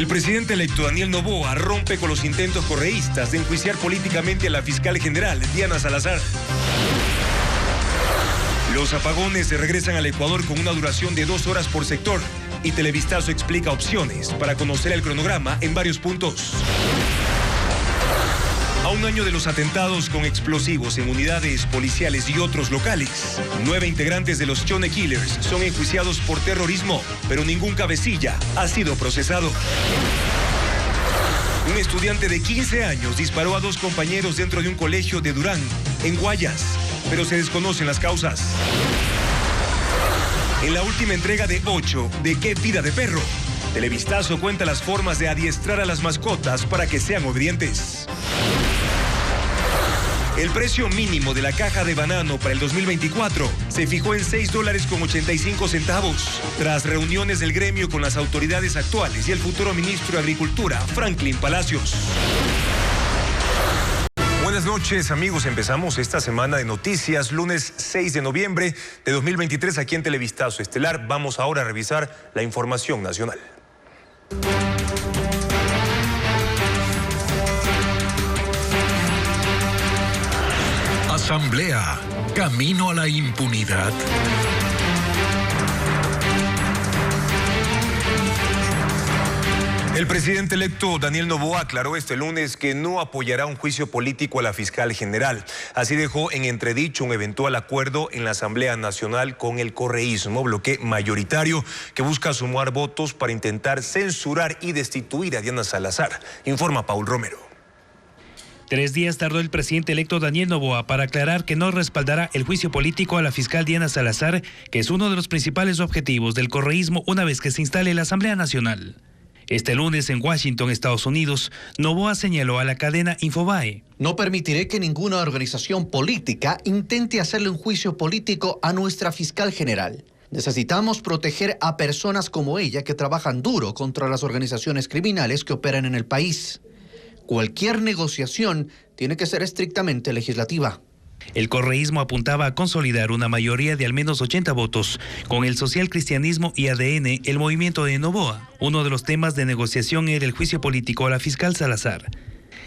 El presidente electo Daniel Noboa rompe con los intentos correístas de enjuiciar políticamente a la fiscal general Diana Salazar. Los apagones se regresan al Ecuador con una duración de 2 horas por sector y Televistazo explica opciones para conocer el cronograma en varios puntos. A un año de los atentados con explosivos en unidades policiales y otros locales, 9 integrantes de los Chone Killers son enjuiciados por terrorismo, pero ningún cabecilla ha sido procesado. Un estudiante de 15 años disparó a 2 compañeros dentro de un colegio de Durán, en Guayas, pero se desconocen las causas. En la última entrega de 8 de Qué Vida de Perro, Televistazo cuenta las formas de adiestrar a las mascotas para que sean obedientes. El precio mínimo de la caja de banano para el 2024 se fijó en $6.85, tras reuniones del gremio con las autoridades actuales y el futuro ministro de Agricultura, Franklin Palacios. Buenas noches, amigos. Empezamos esta semana de noticias, lunes 6 de noviembre de 2023, aquí en Televistazo Estelar. Vamos ahora a revisar la información nacional. Asamblea, camino a la impunidad. El presidente electo Daniel Noboa aclaró este lunes que no apoyará un juicio político a la fiscal general. Así dejó en entredicho un eventual acuerdo en la Asamblea Nacional con el correísmo, bloque mayoritario que busca sumar votos para intentar censurar y destituir a Diana Salazar. Informa Paul Romero. 3 días tardó el presidente electo Daniel Noboa para aclarar que no respaldará el juicio político a la fiscal Diana Salazar, que es uno de los principales objetivos del correísmo una vez que se instale la Asamblea Nacional. Este lunes en Washington, Estados Unidos, Noboa señaló a la cadena Infobae: no permitiré que ninguna organización política intente hacerle un juicio político a nuestra fiscal general. Necesitamos proteger a personas como ella que trabajan duro contra las organizaciones criminales que operan en el país. Cualquier negociación tiene que ser estrictamente legislativa. El correísmo apuntaba a consolidar una mayoría de al menos 80 votos con el social cristianismo y ADN, el movimiento de Noboa. Uno de los temas de negociación era el juicio político a la fiscal Salazar.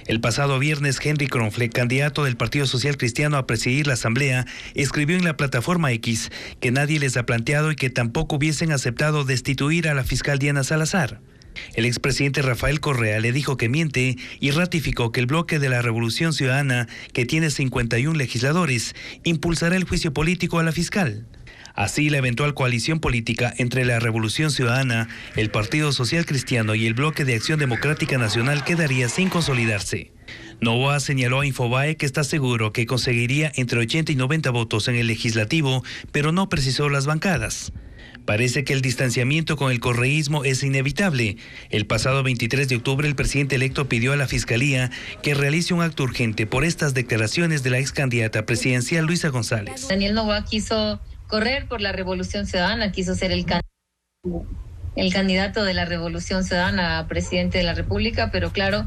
El pasado viernes, Henry Kronfle, candidato del Partido Social Cristiano a presidir la Asamblea, escribió en la plataforma X que nadie les ha planteado y que tampoco hubiesen aceptado destituir a la fiscal Diana Salazar. El expresidente Rafael Correa le dijo que miente y ratificó que el bloque de la Revolución Ciudadana, que tiene 51 legisladores, impulsará el juicio político a la fiscal. Así, la eventual coalición política entre la Revolución Ciudadana, el Partido Social Cristiano y el Bloque de Acción Democrática Nacional quedaría sin consolidarse. Noboa señaló a Infobae que está seguro que conseguiría entre 80 y 90 votos en el legislativo, pero no precisó las bancadas. Parece que el distanciamiento con el correísmo es inevitable. El pasado 23 de octubre, el presidente electo pidió a la Fiscalía que realice un acto urgente por estas declaraciones de la ex candidata presidencial Luisa González. Daniel Noboa quiso correr por la Revolución Ciudadana, quiso ser el candidato de la Revolución Ciudadana a presidente de la República, pero claro,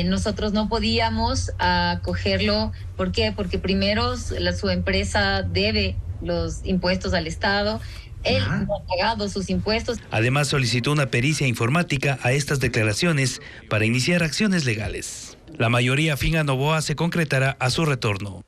nosotros no podíamos acogerlo. ¿Por qué? Porque primero su empresa debe los impuestos al Estado. Él no ha pagado sus impuestos. Además, solicitó una pericia informática a estas declaraciones para iniciar acciones legales. La mayoría afín a Noboa se concretará a su retorno.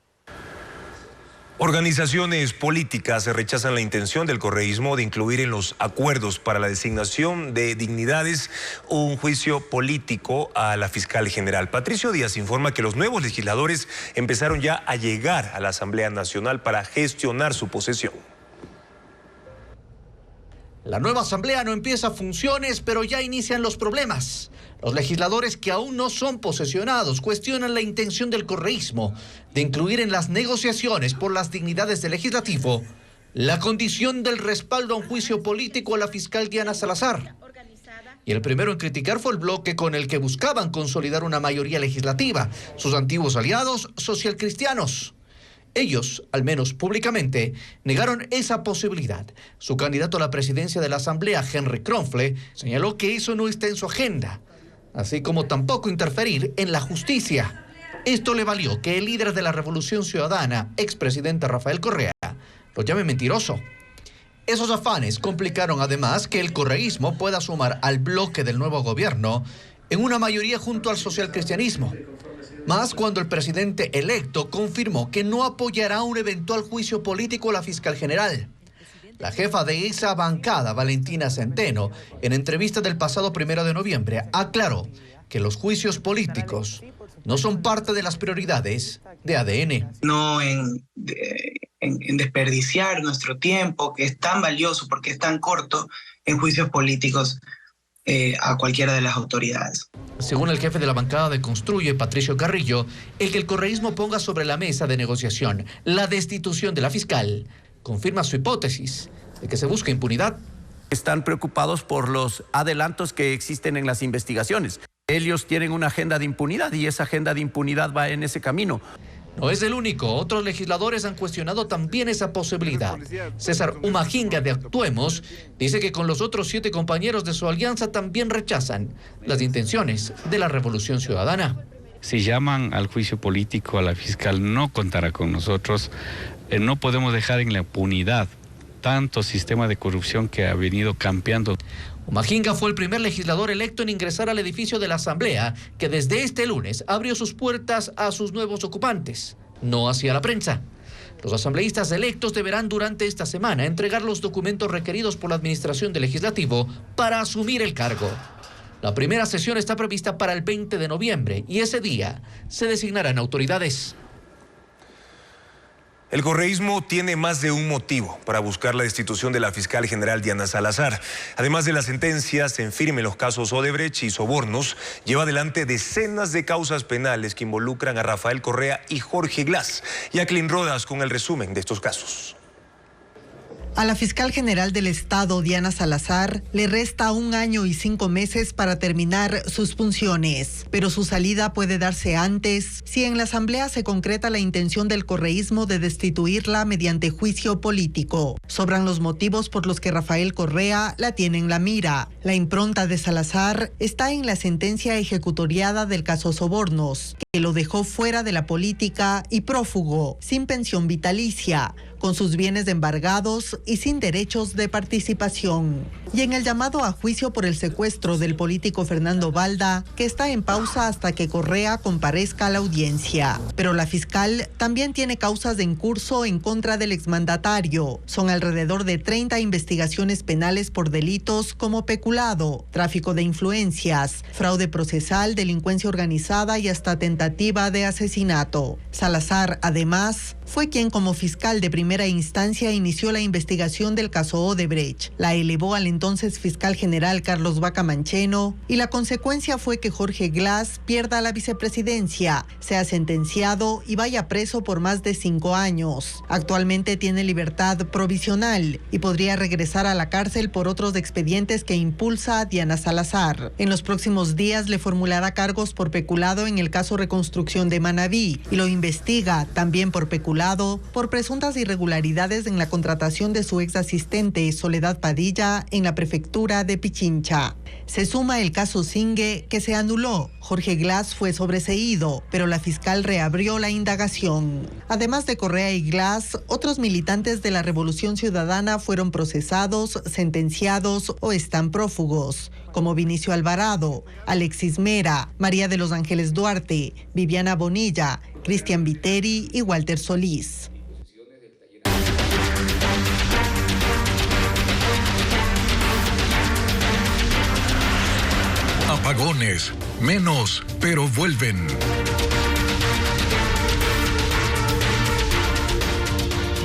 Organizaciones políticas rechazan la intención del correísmo de incluir en los acuerdos para la designación de dignidades un juicio político a la fiscal general. Patricio Díaz informa que los nuevos legisladores empezaron ya a llegar a la Asamblea Nacional para gestionar su posesión. La nueva asamblea no empieza funciones, pero ya inician los problemas. Los legisladores que aún no son posesionados cuestionan la intención del correísmo de incluir en las negociaciones por las dignidades del legislativo la condición del respaldo a un juicio político a la fiscal Diana Salazar. Y el primero en criticar fue el bloque con el que buscaban consolidar una mayoría legislativa, sus antiguos aliados socialcristianos. Ellos, al menos públicamente, negaron esa posibilidad. Su candidato a la presidencia de la Asamblea, Henry Kronfle, señaló que eso no está en su agenda, así como tampoco interferir en la justicia. Esto le valió que el líder de la Revolución Ciudadana, expresidente Rafael Correa, lo llame mentiroso. Esos afanes complicaron además que el correísmo pueda sumar al bloque del nuevo gobierno en una mayoría junto al socialcristianismo. Más cuando el presidente electo confirmó que no apoyará un eventual juicio político a la fiscal general. La jefa de esa bancada, Valentina Centeno, en entrevista del pasado 1 de noviembre, aclaró que los juicios políticos no son parte de las prioridades de ADN. No en desperdiciar nuestro tiempo, que es tan valioso porque es tan corto, en juicios políticos a cualquiera de las autoridades. Según el jefe de la bancada de Construye, Patricio Carrillo, el que el correísmo ponga sobre la mesa de negociación la destitución de la fiscal confirma su hipótesis de que se busca impunidad. Están preocupados por los adelantos que existen en las investigaciones. Ellos tienen una agenda de impunidad y esa agenda de impunidad va en ese camino. No es el único, otros legisladores han cuestionado también esa posibilidad. César Umajinga de Actuemos dice que con los otros 7 compañeros de su alianza también rechazan las intenciones de la Revolución Ciudadana. Si llaman al juicio político a la fiscal, no contará con nosotros. No podemos dejar en la impunidad tanto sistema de corrupción que ha venido campeando. Umajinga fue el primer legislador electo en ingresar al edificio de la Asamblea, que desde este lunes abrió sus puertas a sus nuevos ocupantes, no hacia la prensa. Los asambleístas electos deberán durante esta semana entregar los documentos requeridos por la Administración del Legislativo para asumir el cargo. La primera sesión está prevista para el 20 de noviembre y ese día se designarán autoridades. El correísmo tiene más de un motivo para buscar la destitución de la fiscal general Diana Salazar. Además de las sentencias en firme en los casos Odebrecht y sobornos, lleva adelante decenas de causas penales que involucran a Rafael Correa y Jorge Glass. Jacqueline Rodas con el resumen de estos casos. A la fiscal general del Estado, Diana Salazar, le resta 1 año y 5 meses para terminar sus funciones, pero su salida puede darse antes si en la Asamblea se concreta la intención del correísmo de destituirla mediante juicio político. Sobran los motivos por los que Rafael Correa la tiene en la mira. La impronta de Salazar está en la sentencia ejecutoriada del caso Sobornos, que lo dejó fuera de la política y prófugo, sin pensión vitalicia, con sus bienes embargados y sin derechos de participación. Y en el llamado a juicio por el secuestro del político Fernando Balda, que está en pausa hasta que Correa comparezca a la audiencia. Pero la fiscal también tiene causas en curso en contra del exmandatario. Son alrededor de 30 investigaciones penales por delitos como peculado, tráfico de influencias, fraude procesal, delincuencia organizada y hasta tentativa de asesinato. Salazar, además, fue quien como fiscal de primera instancia inició la investigación del caso Odebrecht. La elevó al entonces fiscal general Carlos Vaca Mancheno y la consecuencia fue que Jorge Glass pierda la vicepresidencia, sea sentenciado y vaya preso por más de 5 años. Actualmente tiene libertad provisional y podría regresar a la cárcel por otros expedientes que impulsa Diana Salazar. En los próximos días le formulará cargos por peculado en el caso Reconstrucción de Manabí y lo investiga también por peculado por presuntas irregularidades en la contratación de su ex asistente Soledad Padilla en la prefectura de Pichincha. Se suma el caso Singue, que se anuló. Jorge Glass fue sobreseído, pero la fiscal reabrió la indagación. Además de Correa y Glass, otros militantes de la Revolución Ciudadana fueron procesados, sentenciados o están prófugos, como Vinicio Alvarado, Alexis Mera, María de los Ángeles Duarte, Viviana Bonilla, Cristian Viteri y Walter Solís. Apagones, menos, pero vuelven.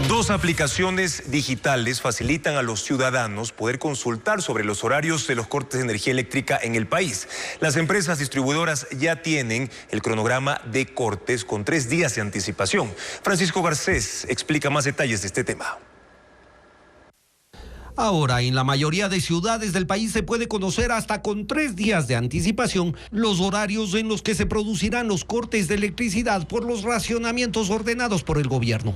Dos aplicaciones digitales facilitan a los ciudadanos poder consultar sobre los horarios de los cortes de energía eléctrica en el país. Las empresas distribuidoras ya tienen el cronograma de cortes con 3 días de anticipación. Francisco Garcés explica más detalles de este tema. Ahora, en la mayoría de ciudades del país se puede conocer hasta con 3 días de anticipación los horarios en los que se producirán los cortes de electricidad por los racionamientos ordenados por el gobierno.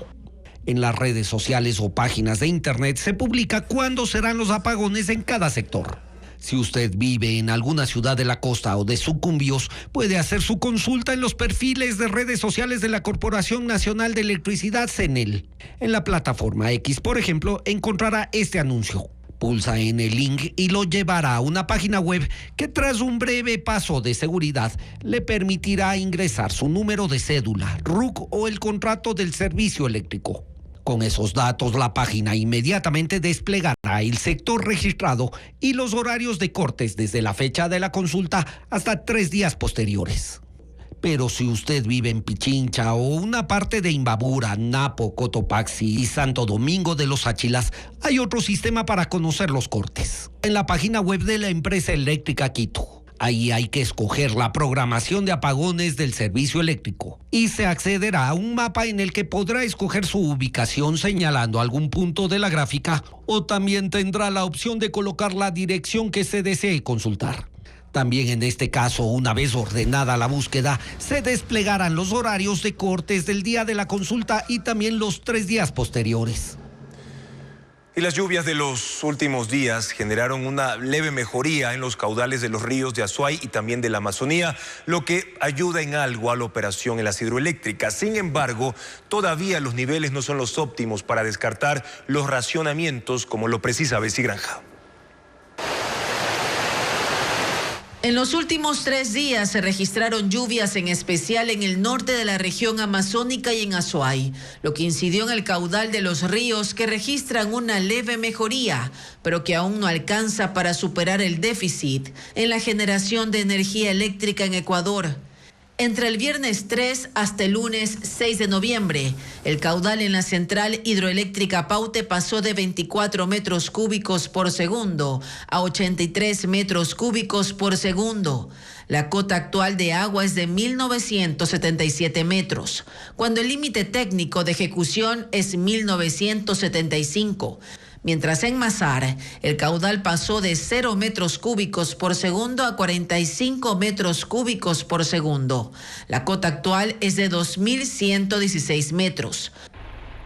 En las redes sociales o páginas de internet se publica cuándo serán los apagones en cada sector. Si usted vive en alguna ciudad de la costa o de Sucumbíos, puede hacer su consulta en los perfiles de redes sociales de la Corporación Nacional de Electricidad, CENEL. En la plataforma X, por ejemplo, encontrará este anuncio. Pulsa en el link y lo llevará a una página web que, tras un breve paso de seguridad, le permitirá ingresar su número de cédula, RUC o el contrato del servicio eléctrico. Con esos datos, la página inmediatamente desplegará el sector registrado y los horarios de cortes desde la fecha de la consulta hasta 3 días posteriores. Pero si usted vive en Pichincha o una parte de Imbabura, Napo, Cotopaxi y Santo Domingo de los Áchilas, hay otro sistema para conocer los cortes. En la página web de la empresa eléctrica Quito. Ahí hay que escoger la programación de apagones del servicio eléctrico y se accederá a un mapa en el que podrá escoger su ubicación señalando algún punto de la gráfica, o también tendrá la opción de colocar la dirección que se desee consultar. También en este caso, una vez ordenada la búsqueda, se desplegarán los horarios de cortes del día de la consulta y también los 3 días posteriores. Y las lluvias de los últimos días generaron una leve mejoría en los caudales de los ríos de Azuay y también de la Amazonía, lo que ayuda en algo a la operación en las hidroeléctricas. Sin embargo, todavía los niveles no son los óptimos para descartar los racionamientos, como lo precisa Bessie Granja. En los últimos 3 días se registraron lluvias, en especial en el norte de la región amazónica y en Azuay, lo que incidió en el caudal de los ríos, que registran una leve mejoría, pero que aún no alcanza para superar el déficit en la generación de energía eléctrica en Ecuador. Entre el viernes 3 hasta el lunes 6 de noviembre, el caudal en la central hidroeléctrica Paute pasó de 24 metros cúbicos por segundo a 83 metros cúbicos por segundo. La cota actual de agua es de 1.977 metros, cuando el límite técnico de ejecución es 1.975. Mientras en Mazar, el caudal pasó de 0 metros cúbicos por segundo a 45 metros cúbicos por segundo. La cota actual es de 2.116 metros.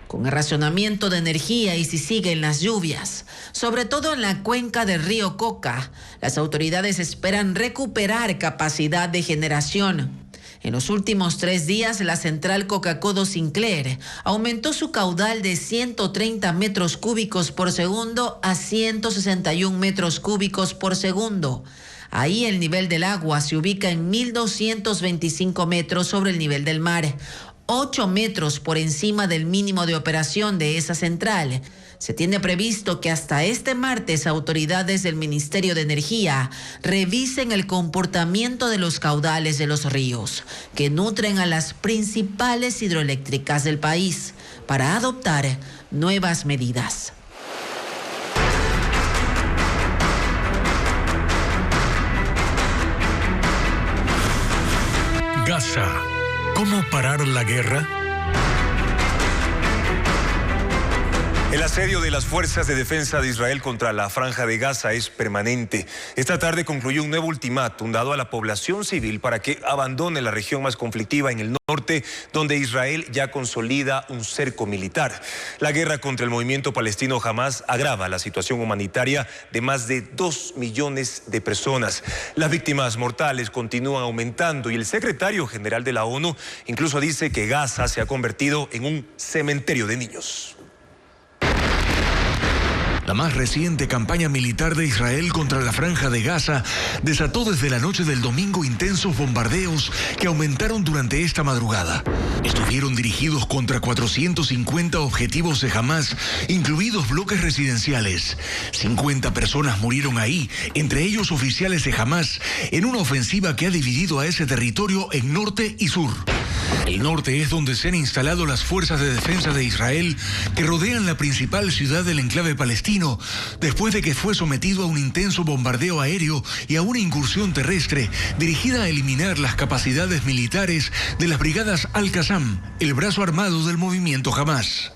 Con el racionamiento de energía y si siguen las lluvias, sobre todo en la cuenca del río Coca, las autoridades esperan recuperar capacidad de generación. En los últimos 3 días, la central Coca-Codo Sinclair aumentó su caudal de 130 metros cúbicos por segundo a 161 metros cúbicos por segundo. Ahí el nivel del agua se ubica en 1.225 metros sobre el nivel del mar, 8 metros por encima del mínimo de operación de esa central. Se tiene previsto que hasta este martes autoridades del Ministerio de Energía revisen el comportamiento de los caudales de los ríos que nutren a las principales hidroeléctricas del país para adoptar nuevas medidas. Gaza. ¿Cómo parar la guerra? El asedio de las fuerzas de defensa de Israel contra la Franja de Gaza es permanente. Esta tarde concluyó un nuevo ultimátum dado a la población civil para que abandone la región más conflictiva en el norte, donde Israel ya consolida un cerco militar. La guerra contra el movimiento palestino Hamás agrava la situación humanitaria de más de 2 millones de personas. Las víctimas mortales continúan aumentando y el secretario general de la ONU incluso dice que Gaza se ha convertido en un cementerio de niños. La más reciente campaña militar de Israel contra la Franja de Gaza desató desde la noche del domingo intensos bombardeos que aumentaron durante esta madrugada. Estuvieron dirigidos contra 450 objetivos de Hamás, incluidos bloques residenciales. 50 personas murieron ahí, entre ellos oficiales de Hamás, en una ofensiva que ha dividido a ese territorio en norte y sur. El norte es donde se han instalado las fuerzas de defensa de Israel que rodean la principal ciudad del enclave palestino, después de que fue sometido a un intenso bombardeo aéreo y a una incursión terrestre dirigida a eliminar las capacidades militares de las brigadas Al-Qassam, el brazo armado del movimiento Hamás.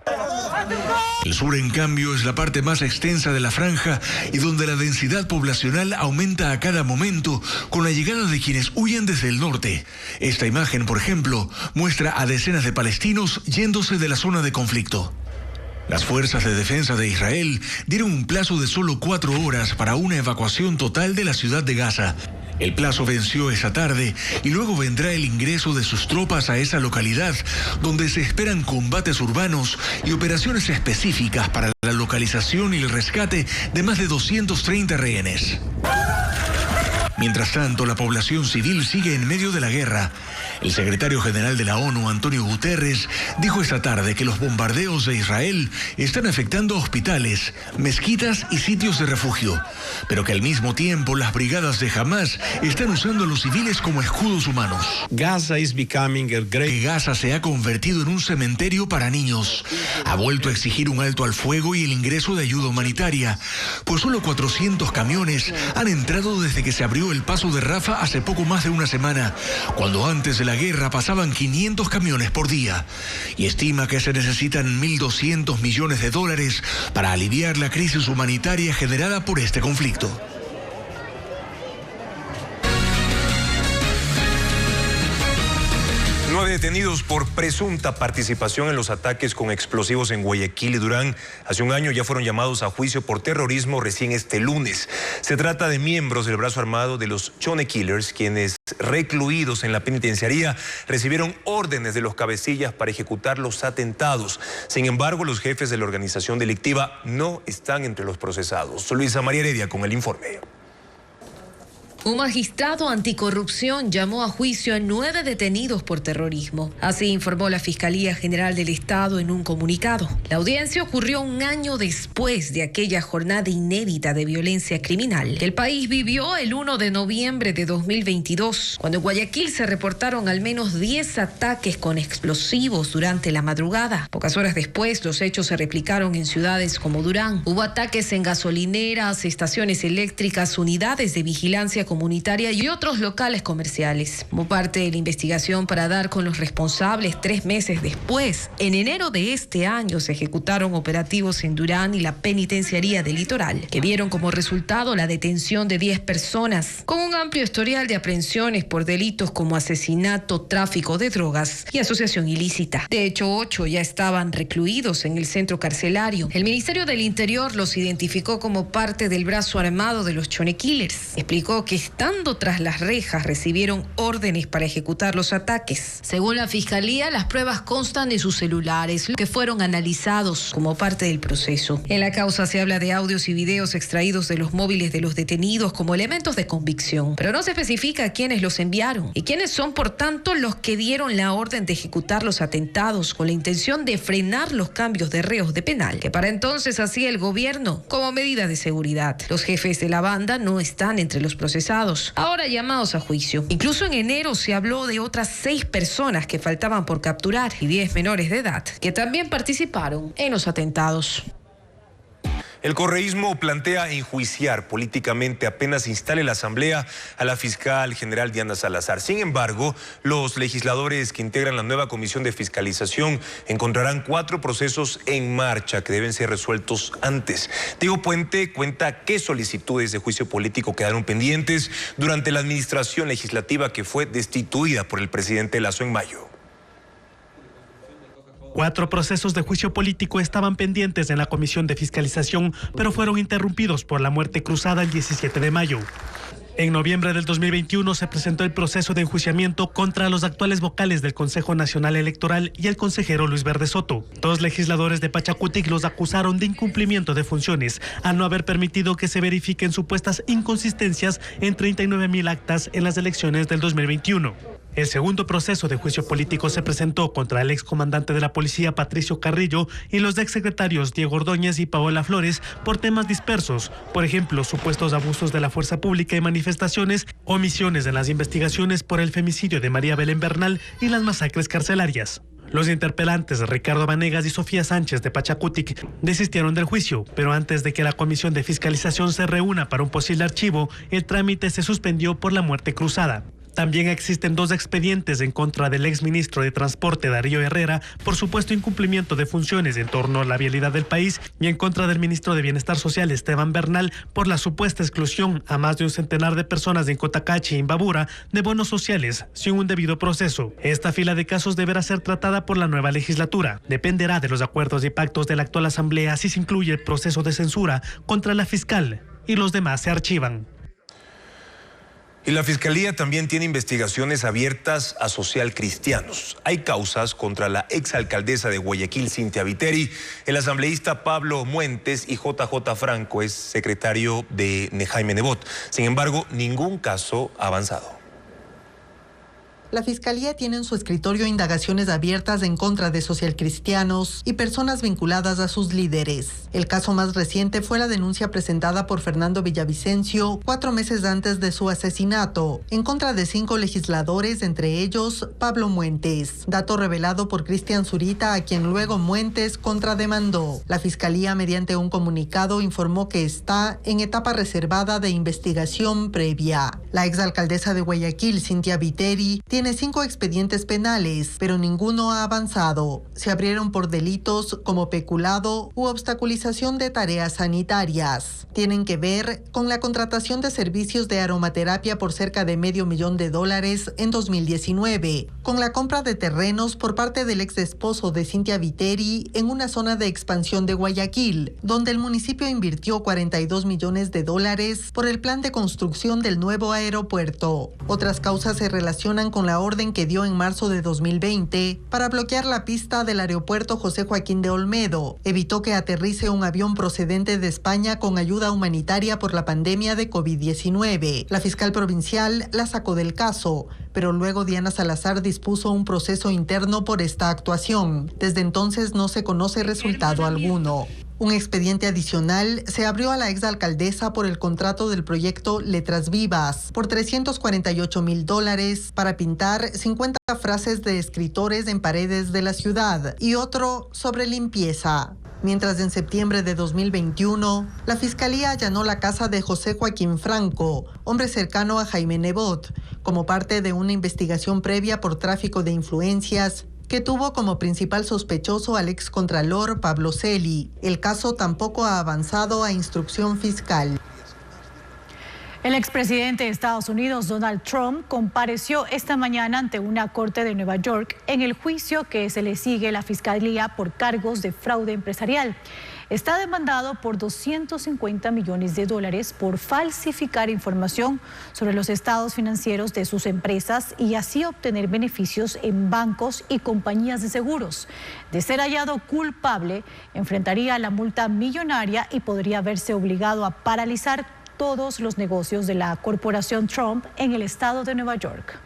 El sur, en cambio, es la parte más extensa de la franja y donde la densidad poblacional aumenta a cada momento con la llegada de quienes huyen desde el norte. Esta imagen, por ejemplo, muestra a decenas de palestinos yéndose de la zona de conflicto. Las fuerzas de defensa de Israel dieron un plazo de solo 4 horas para una evacuación total de la ciudad de Gaza. El plazo venció esa tarde y luego vendrá el ingreso de sus tropas a esa localidad, donde se esperan combates urbanos y operaciones específicas para la localización y el rescate de más de 230 rehenes. Mientras tanto, la población civil sigue en medio de la guerra. El secretario general de la ONU, Antonio Guterres, dijo esta tarde que los bombardeos de Israel están afectando a hospitales, mezquitas y sitios de refugio, pero que al mismo tiempo las brigadas de Hamas están usando a los civiles como escudos humanos. Gaza se ha convertido en un cementerio para niños. Ha vuelto a exigir un alto al fuego y el ingreso de ayuda humanitaria, pues solo 400 camiones han entrado desde que se abrió el paso de Rafah hace poco más de una semana, cuando antes de la guerra pasaban 500 camiones por día, y estima que se necesitan $1.200 millones para aliviar la crisis humanitaria generada por este conflicto. Detenidos por presunta participación en los ataques con explosivos en Guayaquil y Durán. Hace un año ya fueron llamados a juicio por terrorismo recién este lunes. Se trata de miembros del brazo armado de los Chone Killers, quienes recluidos en la penitenciaría recibieron órdenes de los cabecillas para ejecutar los atentados. Sin embargo, los jefes de la organización delictiva no están entre los procesados. Luisa María Heredia con el informe. Un magistrado anticorrupción llamó a juicio a 9 detenidos por terrorismo. Así informó la Fiscalía General del Estado en un comunicado. La audiencia ocurrió un año después de aquella jornada inédita de violencia criminal que el país vivió el 1 de noviembre de 2022, cuando en Guayaquil se reportaron al menos 10 ataques con explosivos durante la madrugada. Pocas horas después, los hechos se replicaron en ciudades como Durán. Hubo ataques en gasolineras, estaciones eléctricas, unidades de vigilancia comunitaria y otros locales comerciales. Como parte de la investigación para dar con los responsables 3 meses después, en enero de este año se ejecutaron operativos en Durán y la penitenciaría del Litoral, que vieron como resultado la detención de 10 personas, con un amplio historial de aprehensiones por delitos como asesinato, tráfico de drogas y asociación ilícita. De hecho, 8 ya estaban recluidos en el centro carcelario. El Ministerio del Interior los identificó como parte del brazo armado de los Chone Killers. Explicó que estando tras las rejas recibieron órdenes para ejecutar los ataques. Según la Fiscalía, las pruebas constan de sus celulares, que fueron analizados como parte del proceso. En la causa se habla de audios y videos extraídos de los móviles de los detenidos como elementos de convicción, pero no se especifica quiénes los enviaron y quiénes son, por tanto, los que dieron la orden de ejecutar los atentados con la intención de frenar los cambios de reos de penal, que para entonces hacía el gobierno como medida de seguridad. Los jefes de la banda no están entre los procesados, ahora llamados a juicio. Incluso en enero se habló de otras 6 personas que faltaban por capturar y 10 menores de edad que también participaron en los atentados. El correísmo plantea enjuiciar políticamente apenas instale la asamblea a la fiscal general Diana Salazar. Sin embargo, los legisladores que integran la nueva comisión de fiscalización encontrarán 4 procesos en marcha que deben ser resueltos antes. Diego Puente cuenta qué solicitudes de juicio político quedaron pendientes durante la administración legislativa que fue destituida por el presidente Lasso en mayo. 4 procesos de juicio político estaban pendientes en la Comisión de Fiscalización, pero fueron interrumpidos por la muerte cruzada el 17 de mayo. En noviembre del 2021 se presentó el proceso de enjuiciamiento contra los actuales vocales del Consejo Nacional Electoral y el consejero Luis Verde Soto. 2 legisladores de Pachacutic los acusaron de incumplimiento de funciones al no haber permitido que se verifiquen supuestas inconsistencias en 39,000 actas en las elecciones del 2021. El segundo proceso de juicio político se presentó contra el excomandante de la policía Patricio Carrillo y los exsecretarios Diego Ordóñez y Paola Flores por temas dispersos, por ejemplo, supuestos abusos de la fuerza pública y manifestaciones, omisiones en las investigaciones por el femicidio de María Belén Bernal y las masacres carcelarias. Los interpelantes Ricardo Vanegas y Sofía Sánchez de Pachacutic desistieron del juicio, pero antes de que la Comisión de Fiscalización se reúna para un posible archivo, el trámite se suspendió por la muerte cruzada. También existen 2 expedientes en contra del exministro de Transporte Darío Herrera por supuesto incumplimiento de funciones en torno a la vialidad del país y en contra del ministro de Bienestar Social Esteban Bernal por la supuesta exclusión a más de un centenar de personas en Cotacachi y Imbabura de bonos sociales sin un debido proceso. Esta fila de casos deberá ser tratada por la nueva legislatura. Dependerá de los acuerdos y pactos de la actual Asamblea si se incluye el proceso de censura contra la fiscal y los demás se archivan. Y la Fiscalía también tiene investigaciones abiertas a socialcristianos. Hay causas contra la exalcaldesa de Guayaquil, Cintia Viteri, el asambleísta Pablo Muentes y JJ Franco, es secretario de Jaime Nebot. Sin embargo, ningún caso ha avanzado. La Fiscalía tiene en su escritorio indagaciones abiertas en contra de socialcristianos y personas vinculadas a sus líderes. El caso más reciente fue la denuncia presentada por Fernando Villavicencio 4 meses antes de su asesinato, en contra de 5 legisladores, entre ellos Pablo Muentes. Dato revelado por Cristian Zurita, a quien luego Muentes contrademandó. La Fiscalía, mediante un comunicado, informó que está en etapa reservada de investigación previa. La exalcaldesa de Guayaquil, Cintia Viteri, tiene 5 expedientes penales, pero ninguno ha avanzado. Se abrieron por delitos como peculado u obstaculización de tareas sanitarias. Tienen que ver con la contratación de servicios de aromaterapia por cerca de $500,000 en 2019, con la compra de terrenos por parte del ex esposo de Cintia Viteri en una zona de expansión de Guayaquil, donde el municipio invirtió $42 millones por el plan de construcción del nuevo aeropuerto. Otras causas se relacionan con la orden que dio en marzo de 2020 para bloquear la pista del aeropuerto José Joaquín de Olmedo. Evitó que aterrice un avión procedente de España con ayuda humanitaria por la pandemia de COVID-19. La fiscal provincial la sacó del caso, pero luego Diana Salazar dispuso un proceso interno por esta actuación. Desde entonces no se conoce resultado alguno. Un expediente adicional se abrió a la exalcaldesa por el contrato del proyecto Letras Vivas por $348,000 para pintar 50 frases de escritores en paredes de la ciudad y otro sobre limpieza. Mientras en septiembre de 2021, la Fiscalía allanó la casa de José Joaquín Franco, hombre cercano a Jaime Nebot, como parte de una investigación previa por tráfico de influencias que tuvo como principal sospechoso al excontralor Pablo Celi. El caso tampoco ha avanzado a instrucción fiscal. El expresidente de Estados Unidos, Donald Trump, compareció esta mañana ante una corte de Nueva York en el juicio que se le sigue a la Fiscalía por cargos de fraude empresarial. Está demandado por $250 millones por falsificar información sobre los estados financieros de sus empresas y así obtener beneficios en bancos y compañías de seguros. De ser hallado culpable, enfrentaría la multa millonaria y podría verse obligado a paralizar todos los negocios de la corporación Trump en el estado de Nueva York.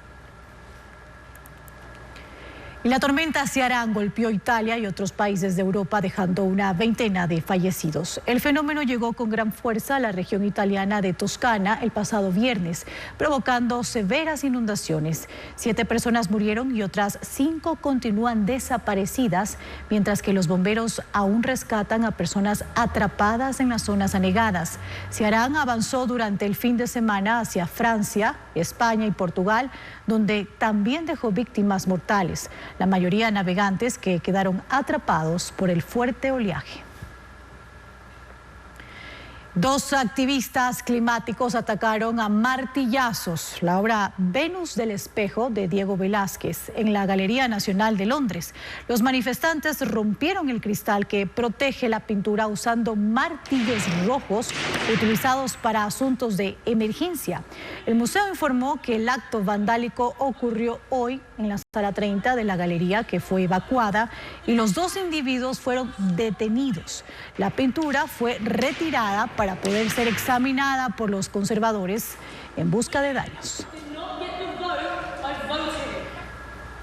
Y la tormenta Ciarán golpeó Italia y otros países de Europa, dejando una veintena de fallecidos. El fenómeno llegó con gran fuerza a la región italiana de Toscana el pasado viernes, provocando severas inundaciones. 7 personas murieron y otras 5 continúan desaparecidas, mientras que los bomberos aún rescatan a personas atrapadas en las zonas anegadas. Ciarán avanzó durante el fin de semana hacia Francia, España y Portugal, donde también dejó víctimas mortales, la mayoría navegantes que quedaron atrapados por el fuerte oleaje. 2 activistas climáticos atacaron a martillazos la obra Venus del Espejo de Diego Velázquez en la Galería Nacional de Londres. Los manifestantes rompieron el cristal que protege la pintura usando martillos rojos utilizados para asuntos de emergencia. El museo informó que el acto vandálico ocurrió hoy en la sala 30 de la galería, que fue evacuada, y los 2 individuos fueron detenidos. La pintura fue retirada para poder ser examinada por los conservadores en busca de daños.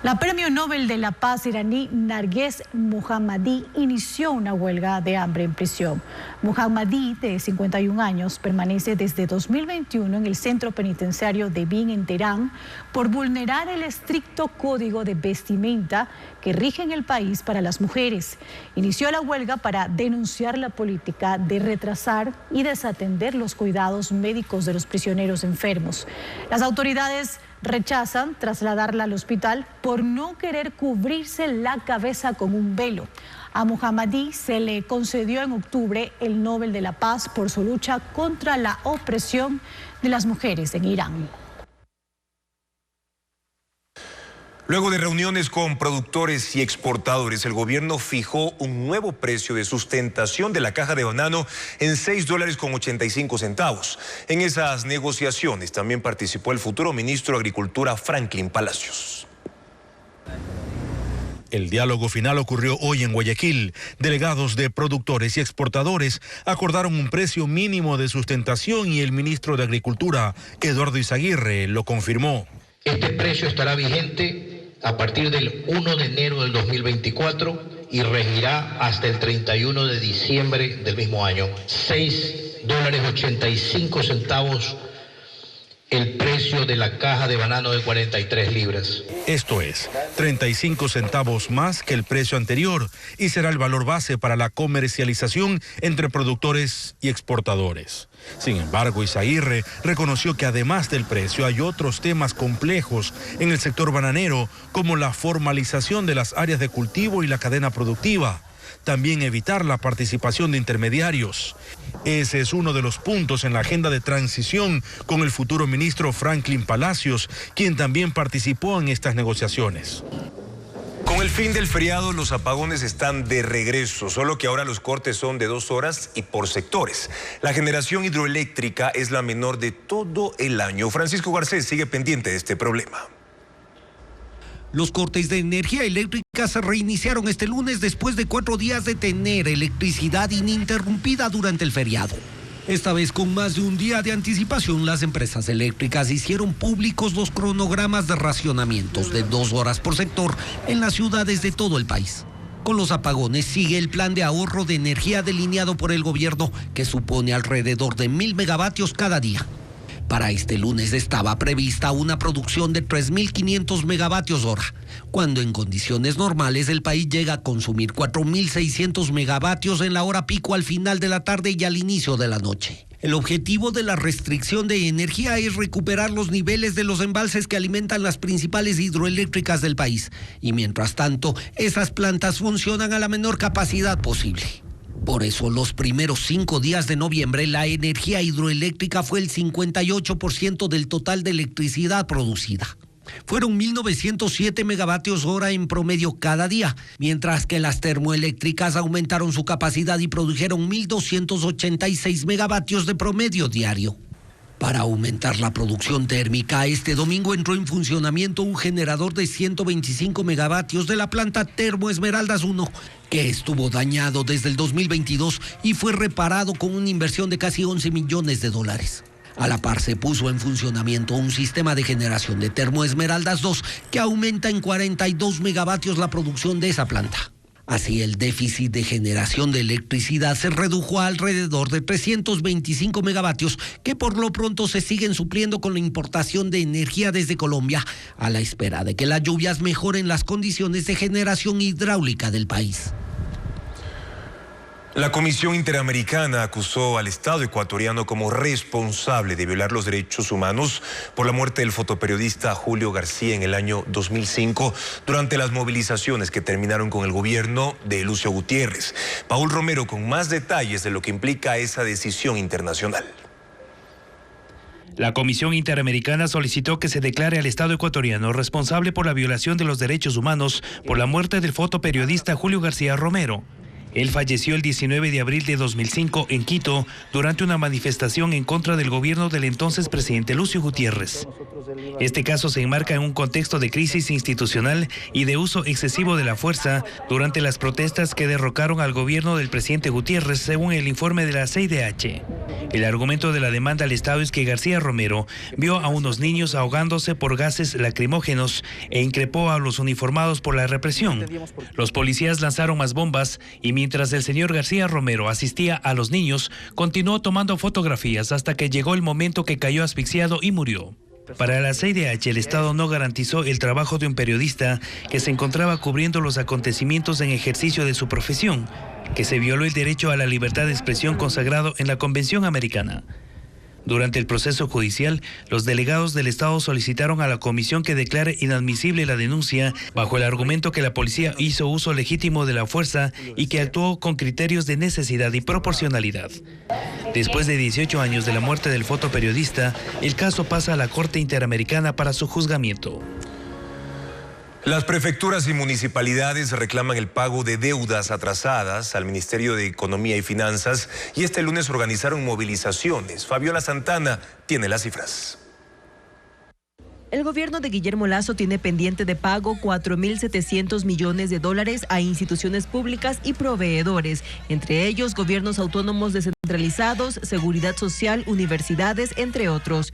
La Premio Nobel de la Paz iraní Narges Mohammadi inició una huelga de hambre en prisión. Mohammadi, de 51 años, permanece desde 2021 en el centro penitenciario de Evin en Teherán por vulnerar el estricto código de vestimenta que rige en el país para las mujeres. Inició la huelga para denunciar la política de retrasar y desatender los cuidados médicos de los prisioneros enfermos. Las autoridades rechazan trasladarla al hospital por no querer cubrirse la cabeza con un velo. A Mohammadi se le concedió en octubre el Nobel de la Paz por su lucha contra la opresión de las mujeres en Irán. Luego de reuniones con productores y exportadores, el gobierno fijó un nuevo precio de sustentación de la caja de banano en $6.85. En esas negociaciones también participó el futuro ministro de Agricultura, Franklin Palacios. El diálogo final ocurrió hoy en Guayaquil. Delegados de productores y exportadores acordaron un precio mínimo de sustentación y el ministro de Agricultura, Eduardo Izaguirre, lo confirmó. Este precio estará vigente a partir del 1 de enero del 2024 y regirá hasta el 31 de diciembre del mismo año. $6.85 el precio de la caja de banano de 43 libras. Esto es, 35 centavos más que el precio anterior y será el valor base para la comercialización entre productores y exportadores. Sin embargo, Izaguirre reconoció que además del precio hay otros temas complejos en el sector bananero, como la formalización de las áreas de cultivo y la cadena productiva. También evitar la participación de intermediarios. Ese es uno de los puntos en la agenda de transición con el futuro ministro Franklin Palacios, quien también participó en estas negociaciones. Con el fin del feriado, los apagones están de regreso, solo que ahora los cortes son de 2 horas y por sectores. La generación hidroeléctrica es la menor de todo el año. Francisco Garcés sigue pendiente de este problema. Los cortes de energía eléctrica se reiniciaron este lunes después de 4 días de tener electricidad ininterrumpida durante el feriado. Esta vez con más de un día de anticipación, las empresas eléctricas hicieron públicos los cronogramas de racionamientos de 2 horas por sector en las ciudades de todo el país. Con los apagones sigue el plan de ahorro de energía delineado por el gobierno, que supone alrededor de 1.000 megavatios cada día. Para este lunes estaba prevista una producción de 3.500 megavatios hora, cuando en condiciones normales el país llega a consumir 4.600 megavatios en la hora pico al final de la tarde y al inicio de la noche. El objetivo de la restricción de energía es recuperar los niveles de los embalses que alimentan las principales hidroeléctricas del país, y mientras tanto, esas plantas funcionan a la menor capacidad posible. Por eso, los primeros 5 días de noviembre, la energía hidroeléctrica fue el 58% del total de electricidad producida. Fueron 1.907 megavatios hora en promedio cada día, mientras que las termoeléctricas aumentaron su capacidad y produjeron 1.286 megavatios de promedio diario. Para aumentar la producción térmica, este domingo entró en funcionamiento un generador de 125 megavatios de la planta Termo Esmeraldas 1, que estuvo dañado desde el 2022 y fue reparado con una inversión de casi $11 millones. A la par se puso en funcionamiento un sistema de generación de Termo Esmeraldas 2 que aumenta en 42 megavatios la producción de esa planta. Así, el déficit de generación de electricidad se redujo a alrededor de 325 megavatios, que por lo pronto se siguen supliendo con la importación de energía desde Colombia, a la espera de que las lluvias mejoren las condiciones de generación hidráulica del país. La Comisión Interamericana acusó al Estado ecuatoriano como responsable de violar los derechos humanos por la muerte del fotoperiodista Julio García en el año 2005 durante las movilizaciones que terminaron con el gobierno de Lucio Gutiérrez. Paul Romero con más detalles de lo que implica esa decisión internacional. La Comisión Interamericana solicitó que se declare al Estado ecuatoriano responsable por la violación de los derechos humanos por la muerte del fotoperiodista Julio García Romero. Él falleció el 19 de abril de 2005 en Quito durante una manifestación en contra del gobierno del entonces presidente Lucio Gutiérrez. Este caso se enmarca en un contexto de crisis institucional y de uso excesivo de la fuerza durante las protestas que derrocaron al gobierno del presidente Gutiérrez, según el informe de la CIDH. El argumento de la demanda al Estado es que García Romero vio a unos niños ahogándose por gases lacrimógenos e increpó a los uniformados por la represión. Los policías lanzaron más bombas y mientras el señor García Romero asistía a los niños, continuó tomando fotografías hasta que llegó el momento que cayó asfixiado y murió. Para la CIDH, el Estado no garantizó el trabajo de un periodista que se encontraba cubriendo los acontecimientos en ejercicio de su profesión, que se violó el derecho a la libertad de expresión consagrado en la Convención Americana. Durante el proceso judicial, los delegados del Estado solicitaron a la comisión que declare inadmisible la denuncia bajo el argumento que la policía hizo uso legítimo de la fuerza y que actuó con criterios de necesidad y proporcionalidad. Después de 18 años de la muerte del fotoperiodista, el caso pasa a la Corte Interamericana para su juzgamiento. Las prefecturas y municipalidades reclaman el pago de deudas atrasadas al Ministerio de Economía y Finanzas y este lunes organizaron movilizaciones. Fabiola Santana tiene las cifras. El gobierno de Guillermo Lasso tiene pendiente de pago 4.700 millones de dólares a instituciones públicas y proveedores, entre ellos gobiernos autónomos descentralizados, seguridad social, universidades, entre otros.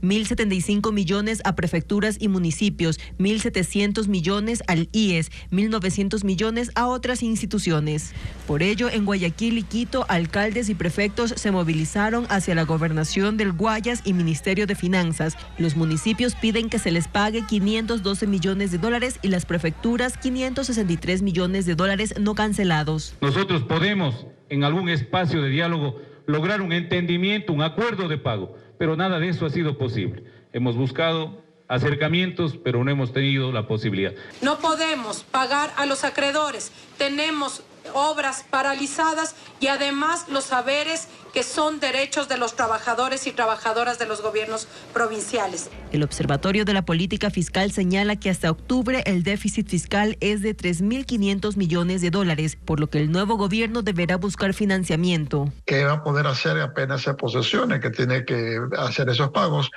1.075 millones a prefecturas y municipios, 1.700 millones al IES, 1.900 millones a otras instituciones. Por ello, en Guayaquil y Quito, alcaldes y prefectos se movilizaron hacia la gobernación del Guayas y Ministerio de Finanzas. Los municipios piden que se les pague 512 millones de dólares y las prefecturas 563 millones de dólares no cancelados. Nosotros podemos, en algún espacio de diálogo, lograr un entendimiento, un acuerdo de pago. Pero nada de eso ha sido posible. Hemos buscado acercamientos, pero no hemos tenido la posibilidad. No podemos pagar a los acreedores. Tenemos obras paralizadas y además los saberes que son derechos de los trabajadores y trabajadoras de los gobiernos provinciales. El Observatorio de la Política Fiscal señala que hasta octubre el déficit fiscal es de 3.500 millones de dólares, por lo que el nuevo gobierno deberá buscar financiamiento. ¿Qué va a poder hacer apenas se posesione, que tiene que hacer esos pagos?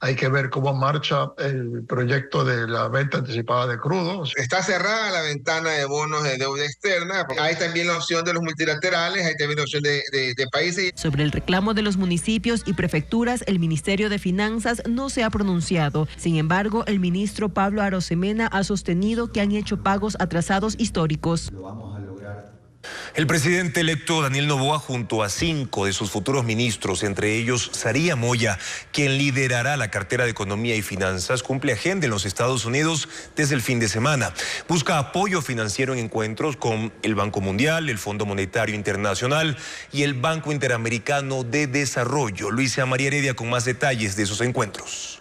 Hay que ver cómo marcha el proyecto de la venta anticipada de crudos. Está cerrada la ventana de bonos de deuda externa. Hay también la opción de los multilaterales, hay también la opción de países. Sobre el reclamo de los municipios y prefecturas, el Ministerio de Finanzas no se ha pronunciado. Sin embargo, el ministro Pablo Arosemena ha sostenido que han hecho pagos atrasados históricos. El presidente electo Daniel Noboa, junto a 5 de sus futuros ministros, entre ellos Saría Moya, quien liderará la cartera de Economía y Finanzas, cumple agenda en los Estados Unidos desde el fin de semana. Busca apoyo financiero en encuentros con el Banco Mundial, el Fondo Monetario Internacional y el Banco Interamericano de Desarrollo. Luisa María Heredia con más detalles de esos encuentros.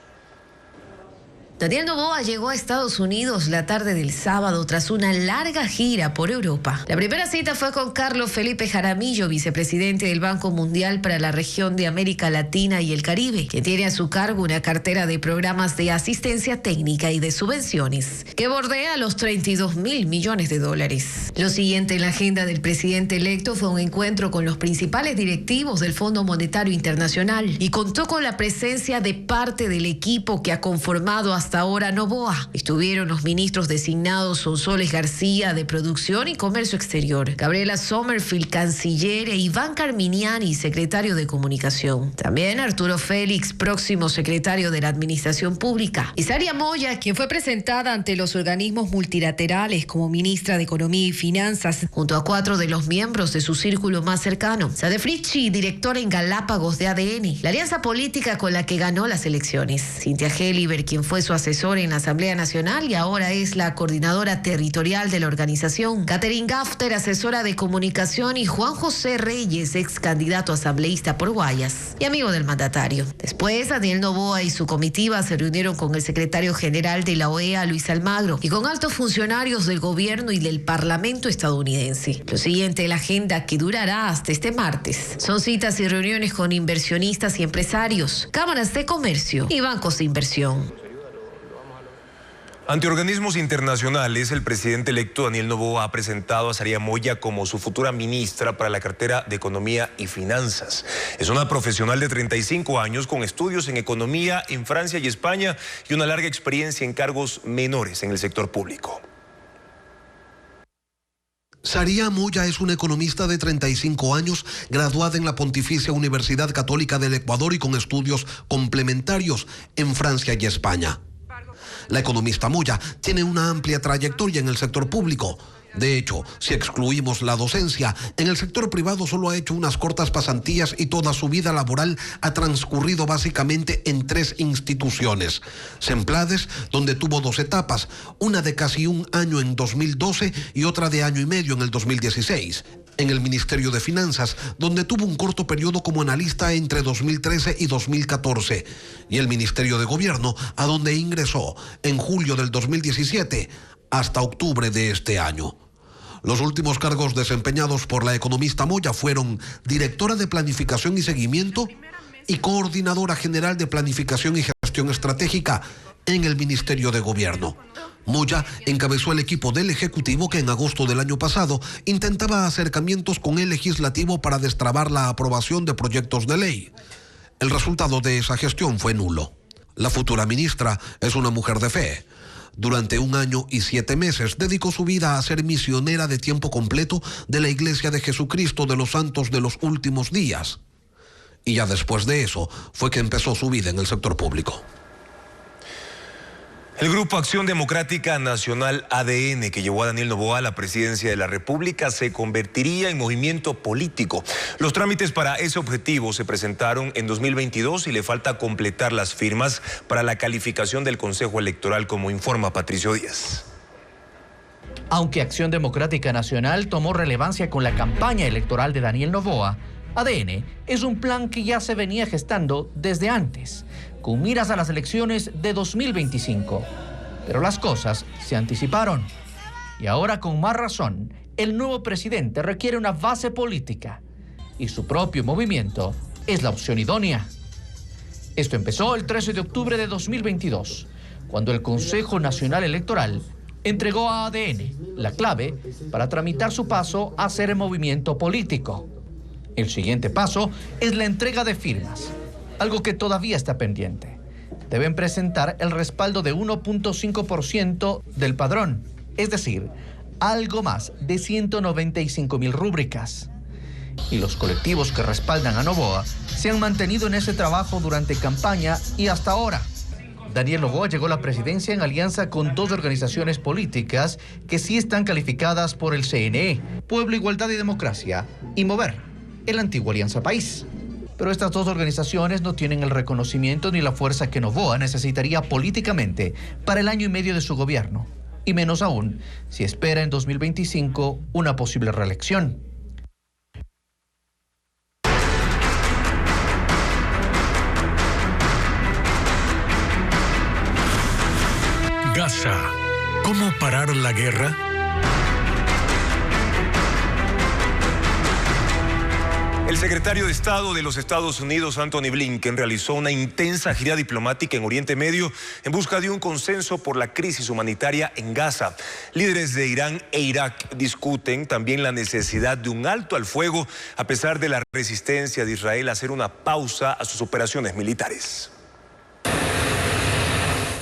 Daniel Noboa llegó a Estados Unidos la tarde del sábado tras una larga gira por Europa. La primera cita fue con Carlos Felipe Jaramillo, vicepresidente del Banco Mundial para la región de América Latina y el Caribe, que tiene a su cargo una cartera de programas de asistencia técnica y de subvenciones, que bordea los 32.000 millones de dólares. Lo siguiente en la agenda del presidente electo fue un encuentro con los principales directivos del Fondo Monetario Internacional y contó con la presencia de parte del equipo que ha conformado hasta ahora Noboa. Estuvieron los ministros designados Sonsoles García de Producción y Comercio Exterior, Gabriela Sommerfield, canciller, e Iván Carminiani, secretario de Comunicación. También Arturo Félix, próximo secretario de la Administración Pública. Y Saría Moya, quien fue presentada ante los organismos multilaterales como ministra de Economía y Finanzas, junto a 4 de los miembros de su círculo más cercano. Sade Fritchi, directora en Galápagos de ADN, la alianza política con la que ganó las elecciones. Cintia Heliber, quien fue su asesor en la Asamblea Nacional y ahora es la coordinadora territorial de la organización. Catherine Gafter, asesora de comunicación, y Juan José Reyes, ex candidato asambleísta por Guayas y amigo del mandatario. Después, Daniel Noboa y su comitiva se reunieron con el secretario general de la OEA, Luis Almagro, y con altos funcionarios del gobierno y del Parlamento estadounidense. Lo siguiente en la agenda, que durará hasta este martes, son citas y reuniones con inversionistas y empresarios, cámaras de comercio y bancos de inversión. Ante organismos internacionales, el presidente electo Daniel Noboa ha presentado a Saría Moya como su futura ministra para la cartera de Economía y Finanzas. Es una profesional de 35 años con estudios en economía en Francia y España y una larga experiencia en cargos menores en el sector público. Saría Moya es una economista de 35 años, graduada en la Pontificia Universidad Católica del Ecuador y con estudios complementarios en Francia y España. La economista Moya tiene una amplia trayectoria en el sector público. De hecho, si excluimos la docencia, en el sector privado solo ha hecho unas cortas pasantías y toda su vida laboral ha transcurrido básicamente en 3 instituciones. Semplades, donde tuvo 2 etapas, una de casi un año en 2012 y otra de año y medio en el 2016. en el Ministerio de Finanzas, donde tuvo un corto periodo como analista entre 2013 y 2014, y el Ministerio de Gobierno, a donde ingresó en julio del 2017 hasta octubre de este año. Los últimos cargos desempeñados por la economista Moya fueron directora de Planificación y Seguimiento y coordinadora general de Planificación y Gestión Estratégica en el Ministerio de Gobierno. Moya encabezó el equipo del Ejecutivo que en agosto del año pasado intentaba acercamientos con el Legislativo para destrabar la aprobación de proyectos de ley. El resultado de esa gestión fue nulo. La futura ministra es una mujer de fe. Durante 1 año y 7 meses dedicó su vida a ser misionera de tiempo completo de la Iglesia de Jesucristo de los Santos de los Últimos Días. Y ya después de eso fue que empezó su vida en el sector público. El Grupo Acción Democrática Nacional ADN, que llevó a Daniel Noboa a la presidencia de la República, se convertiría en movimiento político. Los trámites para ese objetivo se presentaron en 2022 y le falta completar las firmas para la calificación del Consejo Electoral, como informa Patricio Díaz. Aunque Acción Democrática Nacional tomó relevancia con la campaña electoral de Daniel Noboa, ADN es un plan que ya se venía gestando desde antes, con miras a las elecciones de 2025. Pero las cosas se anticiparon. Y ahora, con más razón, el nuevo presidente requiere una base política. Y su propio movimiento es la opción idónea. Esto empezó el 13 de octubre de 2022, cuando el Consejo Nacional Electoral entregó a ADN la clave para tramitar su paso a ser movimiento político. El siguiente paso es la entrega de firmas, algo que todavía está pendiente. Deben presentar el respaldo de 1.5% del padrón, es decir, algo más de 195,000 rúbricas. Y los colectivos que respaldan a Noboa se han mantenido en ese trabajo durante campaña y hasta ahora. Daniel Noboa llegó a la presidencia en alianza con 2 organizaciones políticas que sí están calificadas por el CNE, Pueblo, Igualdad y Democracia, y Mover, el antiguo Alianza País. Pero estas 2 organizaciones no tienen el reconocimiento ni la fuerza que Noboa necesitaría políticamente para el año y medio de su gobierno, y menos aún si espera en 2025 una posible reelección. Gaza. ¿Cómo parar la guerra? El secretario de Estado de los Estados Unidos, Anthony Blinken, realizó una intensa gira diplomática en Oriente Medio en busca de un consenso por la crisis humanitaria en Gaza. Líderes de Irán e Irak discuten también la necesidad de un alto al fuego, a pesar de la resistencia de Israel a hacer una pausa a sus operaciones militares.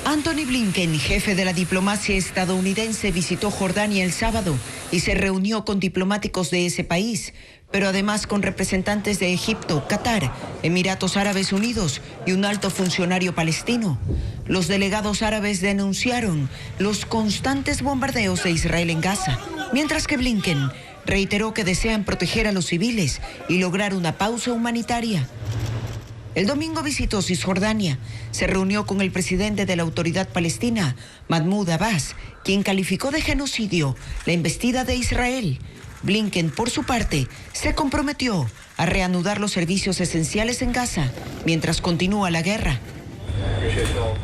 Anthony Blinken, jefe de la diplomacia estadounidense, visitó Jordania el sábado y se reunió con diplomáticos de ese país, pero además con representantes de Egipto, Qatar, Emiratos Árabes Unidos y un alto funcionario palestino. Los delegados árabes denunciaron los constantes bombardeos de Israel en Gaza, mientras que Blinken reiteró que desean proteger a los civiles y lograr una pausa humanitaria. El domingo visitó Cisjordania, se reunió con el presidente de la Autoridad Palestina, Mahmoud Abbas, quien calificó de genocidio la embestida de Israel. Blinken, por su parte, se comprometió a reanudar los servicios esenciales en Gaza mientras continúa la guerra.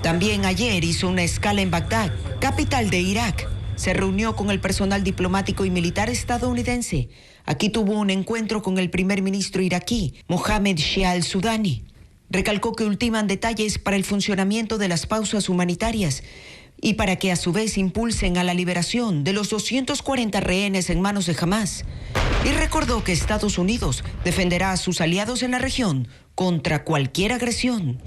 También ayer hizo una escala en Bagdad, capital de Irak. Se reunió con el personal diplomático y militar estadounidense. Aquí tuvo un encuentro con el primer ministro iraquí, Mohamed Shia al-Sudani. Recalcó que ultiman detalles para el funcionamiento de las pausas humanitarias y para que a su vez impulsen a la liberación de los 240 rehenes en manos de Hamás. Y recordó que Estados Unidos defenderá a sus aliados en la región contra cualquier agresión.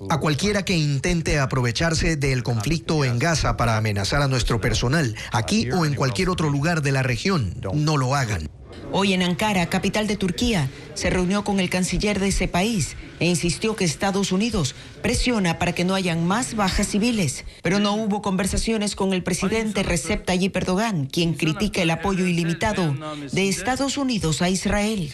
A cualquiera que intente aprovecharse del conflicto en Gaza para amenazar a nuestro personal, aquí o en cualquier otro lugar de la región, no lo hagan. Hoy en Ankara, capital de Turquía, se reunió con el canciller de ese país e insistió que Estados Unidos presiona para que no hayan más bajas civiles. Pero no hubo conversaciones con el presidente Recep Tayyip Erdogan, quien critica el apoyo ilimitado de Estados Unidos a Israel.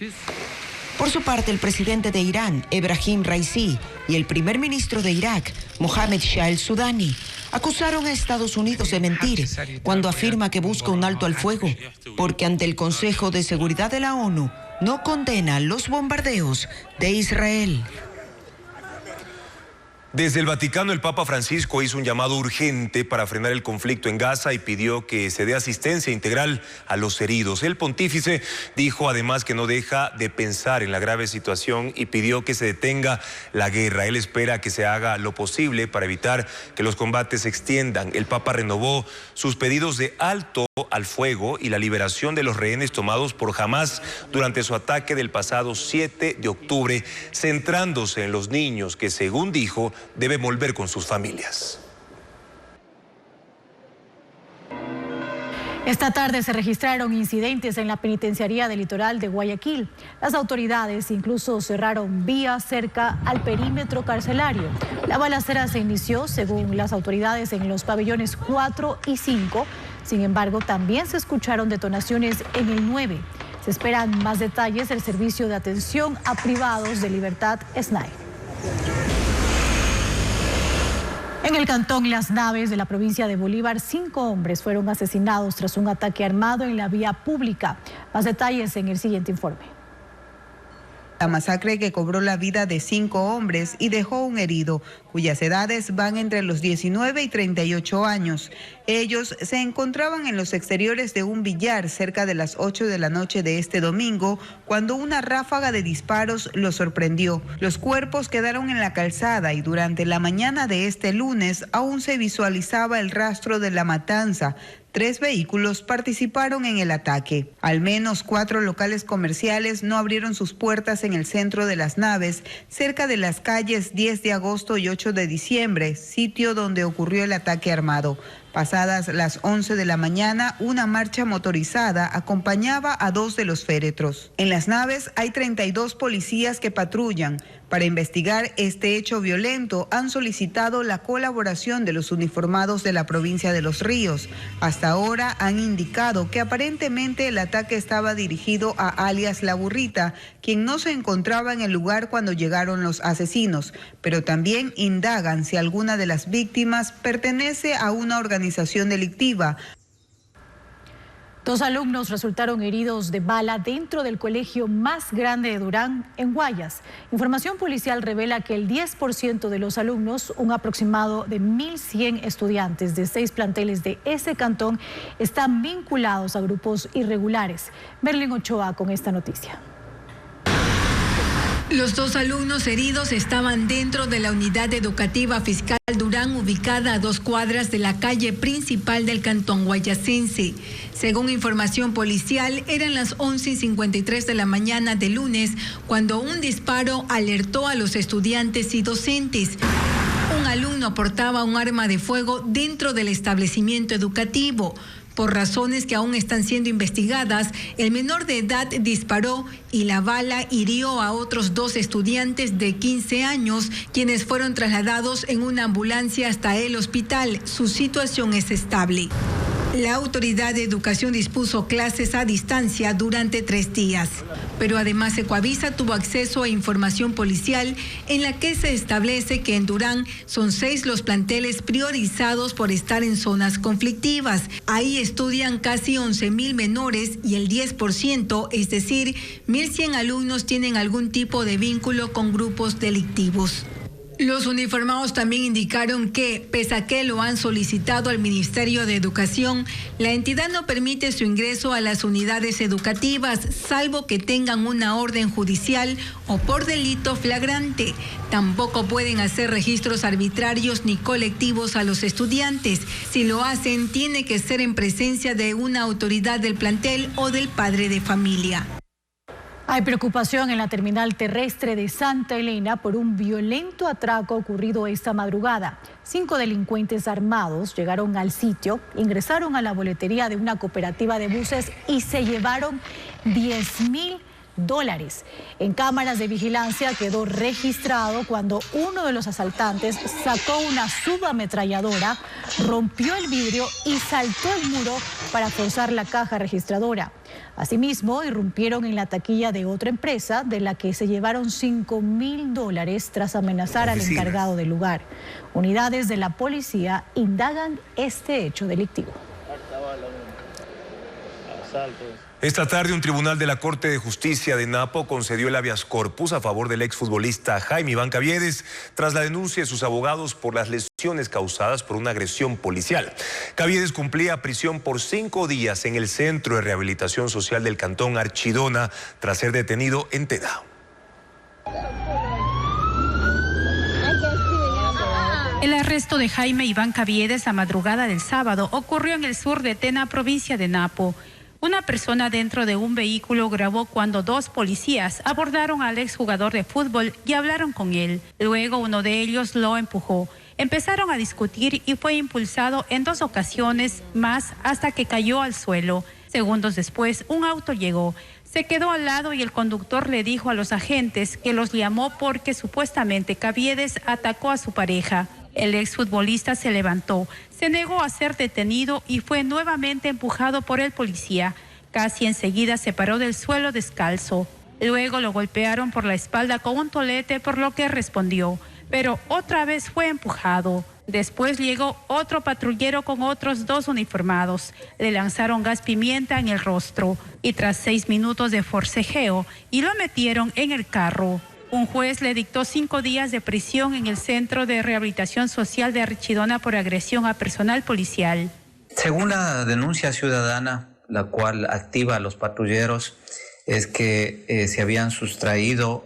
Por su parte, el presidente de Irán, Ebrahim Raisi, y el primer ministro de Irak, Mohammed Shah el-Sudani, acusaron a Estados Unidos de mentir cuando afirma que busca un alto al fuego, porque ante el Consejo de Seguridad de la ONU no condena los bombardeos de Israel. Desde el Vaticano, el Papa Francisco hizo un llamado urgente para frenar el conflicto en Gaza y pidió que se dé asistencia integral a los heridos. El pontífice dijo además que no deja de pensar en la grave situación y pidió que se detenga la guerra. Él espera que se haga lo posible para evitar que los combates se extiendan. El Papa renovó sus pedidos de alto al fuego y la liberación de los rehenes tomados por Hamás durante su ataque del pasado 7 de octubre, centrándose en los niños que, según dijo, deben volver con sus familias. Esta tarde se registraron incidentes en la penitenciaría del litoral de Guayaquil. Las autoridades incluso cerraron vías cerca al perímetro carcelario. La balacera se inició, según las autoridades, en los pabellones 4 y 5. Sin embargo, también se escucharon detonaciones en el 9. Se esperan más detalles del Servicio de Atención a Privados de Libertad, SNAI. En el cantón Las Naves de la provincia de Bolívar, 5 hombres fueron asesinados tras un ataque armado en la vía pública. Más detalles en el siguiente informe. La masacre que cobró la vida de 5 hombres y dejó un herido, cuyas edades van entre los 19 y 38 años. Ellos se encontraban en los exteriores de un billar cerca de las 8 de la noche de este domingo, cuando una ráfaga de disparos los sorprendió. Los cuerpos quedaron en la calzada y durante la mañana de este lunes aún se visualizaba el rastro de la matanza. 3 vehículos participaron en el ataque. Al menos 4 locales comerciales no abrieron sus puertas en el centro de Las Naves, cerca de las calles 10 de agosto y 8 de diciembre, sitio donde ocurrió el ataque armado. Pasadas las 11 de la mañana, una marcha motorizada acompañaba a 2 de los féretros. En Las Naves hay 32 policías que patrullan. Para investigar este hecho violento, han solicitado la colaboración de los uniformados de la provincia de Los Ríos. Hasta ahora han indicado que aparentemente el ataque estaba dirigido a alias La Burrita, quien no se encontraba en el lugar cuando llegaron los asesinos, pero también indagan si alguna de las víctimas pertenece a una organización delictiva. 2 alumnos resultaron heridos de bala dentro del colegio más grande de Durán, en Guayas. Información policial revela que el 10% de los alumnos, un aproximado de 1.100 estudiantes de 6 planteles de ese cantón, están vinculados a grupos irregulares. Merlin Ochoa con esta noticia. Los 2 alumnos heridos estaban dentro de la unidad educativa fiscal Durán, ubicada a 2 cuadras de la calle principal del cantón guayacense. Según información policial, eran las 11:53 de la mañana de lunes cuando un disparo alertó a los estudiantes y docentes. Un alumno portaba un arma de fuego dentro del establecimiento educativo. Por razones que aún están siendo investigadas, el menor de edad disparó y la bala hirió a otros 2 estudiantes de 15 años, quienes fueron trasladados en una ambulancia hasta el hospital. Su situación es estable. La Autoridad de Educación dispuso clases a distancia durante 3 días, pero además Ecoavisa tuvo acceso a información policial en la que se establece que en Durán son 6 los planteles priorizados por estar en zonas conflictivas. Ahí estudian casi 11.000 menores y el 10%, es decir, 1.100 alumnos tienen algún tipo de vínculo con grupos delictivos. Los uniformados también indicaron que, pese a que lo han solicitado al Ministerio de Educación, la entidad no permite su ingreso a las unidades educativas, salvo que tengan una orden judicial o por delito flagrante. Tampoco pueden hacer registros arbitrarios ni colectivos a los estudiantes. Si lo hacen, tiene que ser en presencia de una autoridad del plantel o del padre de familia. Hay preocupación en la terminal terrestre de Santa Elena por un violento atraco ocurrido esta madrugada. 5 delincuentes armados llegaron al sitio, ingresaron a la boletería de una cooperativa de buses y se llevaron $10.000. En cámaras de vigilancia quedó registrado cuando uno de los asaltantes sacó una subametralladora, rompió el vidrio y saltó el muro para forzar la caja registradora. Asimismo, irrumpieron en la taquilla de otra empresa de la que se llevaron $5.000 tras amenazar al encargado del lugar. Unidades de la policía indagan este hecho delictivo. Esta tarde un tribunal de la Corte de Justicia de Napo concedió el habeas corpus a favor del exfutbolista Jaime Iván Caviedes tras la denuncia de sus abogados por las lesiones causadas por una agresión policial. Caviedes cumplía prisión por 5 días en el Centro de Rehabilitación Social del Cantón Archidona tras ser detenido en Tena. El arresto de Jaime Iván Caviedes la madrugada del sábado ocurrió en el sur de Tena, provincia de Napo. Una persona dentro de un vehículo grabó cuando 2 policías abordaron al exjugador de fútbol y hablaron con él. Luego uno de ellos lo empujó. Empezaron a discutir y fue impulsado en 2 ocasiones más hasta que cayó al suelo. Segundos después, un auto llegó. Se quedó al lado y el conductor le dijo a los agentes que los llamó porque supuestamente Caviedes atacó a su pareja. El exfutbolista se levantó, se negó a ser detenido y fue nuevamente empujado por el policía. Casi enseguida se paró del suelo descalzo. Luego lo golpearon por la espalda con un tolete, por lo que respondió, pero otra vez fue empujado. Después llegó otro patrullero con otros 2 uniformados. Le lanzaron gas pimienta en el rostro y tras 6 minutos de forcejeo y lo metieron en el carro. Un juez le dictó 5 días de prisión en el Centro de Rehabilitación Social de Archidona por agresión a personal policial. Según la denuncia ciudadana, la cual activa a los patrulleros, es que se habían sustraído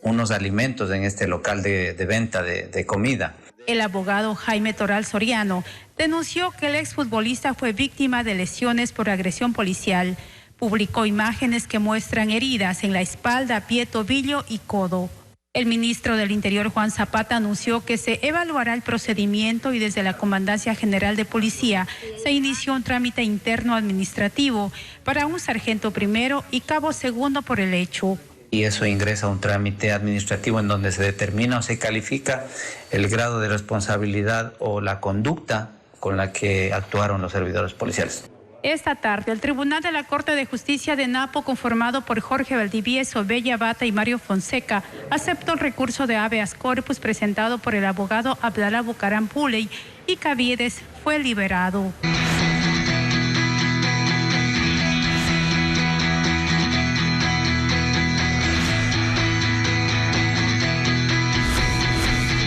unos alimentos en este local de venta de comida. El abogado Jaime Toral Soriano denunció que el exfutbolista fue víctima de lesiones por agresión policial. Publicó imágenes que muestran heridas en la espalda, pie, tobillo y codo. El ministro del Interior, Juan Zapata, anunció que se evaluará el procedimiento y desde la Comandancia General de Policía se inició un trámite interno administrativo para un sargento primero y cabo segundo por el hecho. Y eso ingresa a un trámite administrativo en donde se determina o se califica el grado de responsabilidad o la conducta con la que actuaron los servidores policiales. Esta tarde, el Tribunal de la Corte de Justicia de Napo, conformado por Jorge Valdivieso, Bella Bata y Mario Fonseca, aceptó el recurso de habeas corpus presentado por el abogado Abdalá Bucaram Puley y Caviedes fue liberado.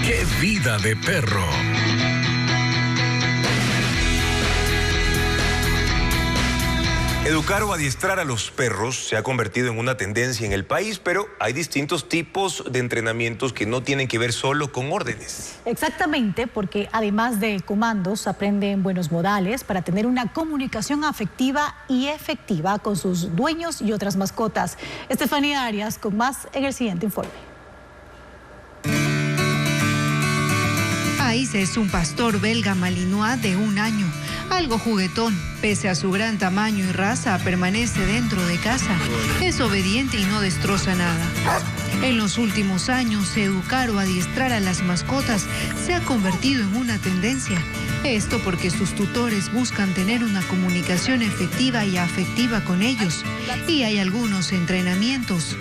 ¡Qué vida de perro! Educar o adiestrar a los perros se ha convertido en una tendencia en el país, pero hay distintos tipos de entrenamientos que no tienen que ver solo con órdenes. Exactamente, porque además de comandos, aprenden buenos modales para tener una comunicación afectiva y efectiva con sus dueños y otras mascotas. Estefanía Arias con más en el siguiente informe. País es un pastor belga malinois de 1 año. Algo juguetón, pese a su gran tamaño y raza, permanece dentro de casa. Es obediente y no destroza nada. En los últimos años, educar o adiestrar a las mascotas se ha convertido en una tendencia. Esto porque sus tutores buscan tener una comunicación efectiva y afectiva con ellos. Y hay algunos entrenamientos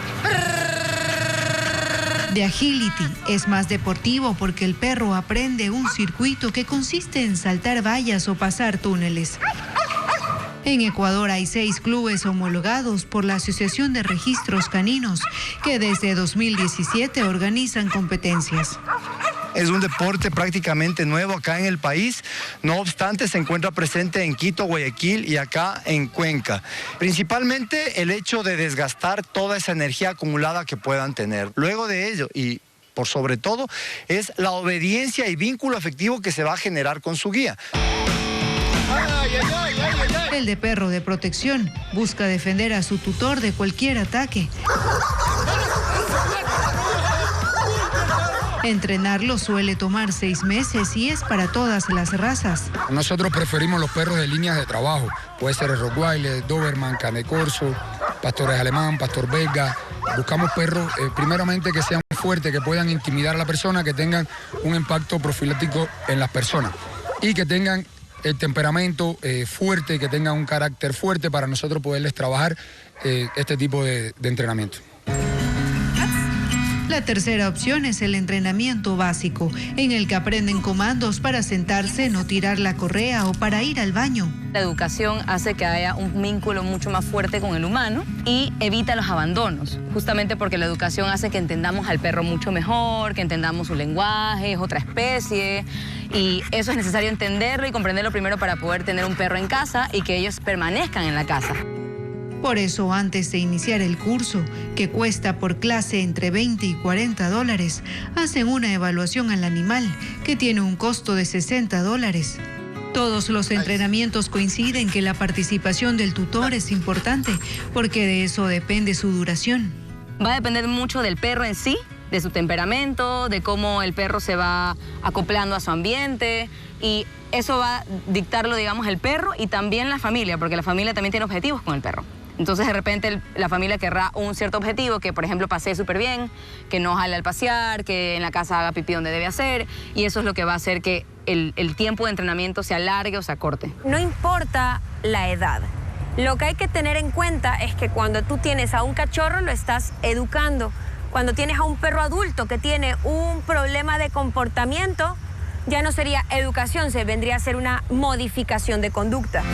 de agility. Es más deportivo porque el perro aprende un circuito que consiste en saltar vallas o pasar túneles. En Ecuador hay 6 clubes homologados por la Asociación de Registros Caninos que desde 2017 organizan competencias. Es un deporte prácticamente nuevo acá en el país, no obstante se encuentra presente en Quito, Guayaquil y acá en Cuenca. Principalmente el hecho de desgastar toda esa energía acumulada que puedan tener. Luego de ello, y por sobre todo, es la obediencia y vínculo afectivo que se va a generar con su guía. El de perro de protección busca defender a su tutor de cualquier ataque. Entrenarlo suele tomar 6 meses y es para todas las razas. Nosotros preferimos los perros de líneas de trabajo. Puede ser el Rottweiler, Doberman, Cane Corso, pastores alemán, pastor belga. Buscamos perros primeramente que sean fuertes, que puedan intimidar a la persona, que tengan un impacto profiláctico en las personas y que tengan el temperamento fuerte, que tengan un carácter fuerte para nosotros poderles trabajar este tipo de entrenamiento. La tercera opción es el entrenamiento básico, en el que aprenden comandos para sentarse, no tirar la correa o para ir al baño. La educación hace que haya un vínculo mucho más fuerte con el humano y evita los abandonos, justamente porque la educación hace que entendamos al perro mucho mejor, que entendamos su lenguaje, es otra especie, y eso es necesario entenderlo y comprenderlo primero para poder tener un perro en casa y que ellos permanezcan en la casa. Por eso, antes de iniciar el curso, que cuesta por clase entre $20 y $40, hacen una evaluación al animal, que tiene un costo de $60. Todos los entrenamientos coinciden que la participación del tutor es importante, porque de eso depende su duración. Va a depender mucho del perro en sí, de su temperamento, de cómo el perro se va acoplando a su ambiente, y eso va a dictarlo, digamos, el perro y también la familia, porque la familia también tiene objetivos con el perro. Entonces, de repente, la familia querrá un cierto objetivo, que, por ejemplo, pasee súper bien, que no jale al pasear, que en la casa haga pipí donde debe hacer, y eso es lo que va a hacer que el tiempo de entrenamiento se alargue o se acorte. No importa la edad. Lo que hay que tener en cuenta es que cuando tú tienes a un cachorro, lo estás educando. Cuando tienes a un perro adulto que tiene un problema de comportamiento, ya no sería educación, se vendría a ser una modificación de conducta.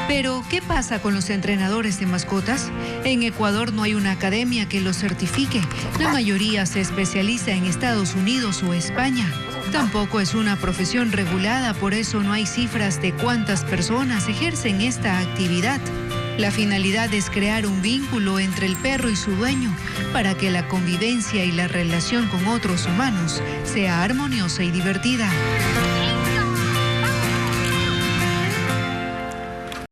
Pero, ¿qué pasa con los entrenadores de mascotas? En Ecuador no hay una academia que los certifique. La mayoría se especializa en Estados Unidos o España. Tampoco es una profesión regulada, por eso no hay cifras de cuántas personas ejercen esta actividad. La finalidad es crear un vínculo entre el perro y su dueño para que la convivencia y la relación con otros humanos sea armoniosa y divertida.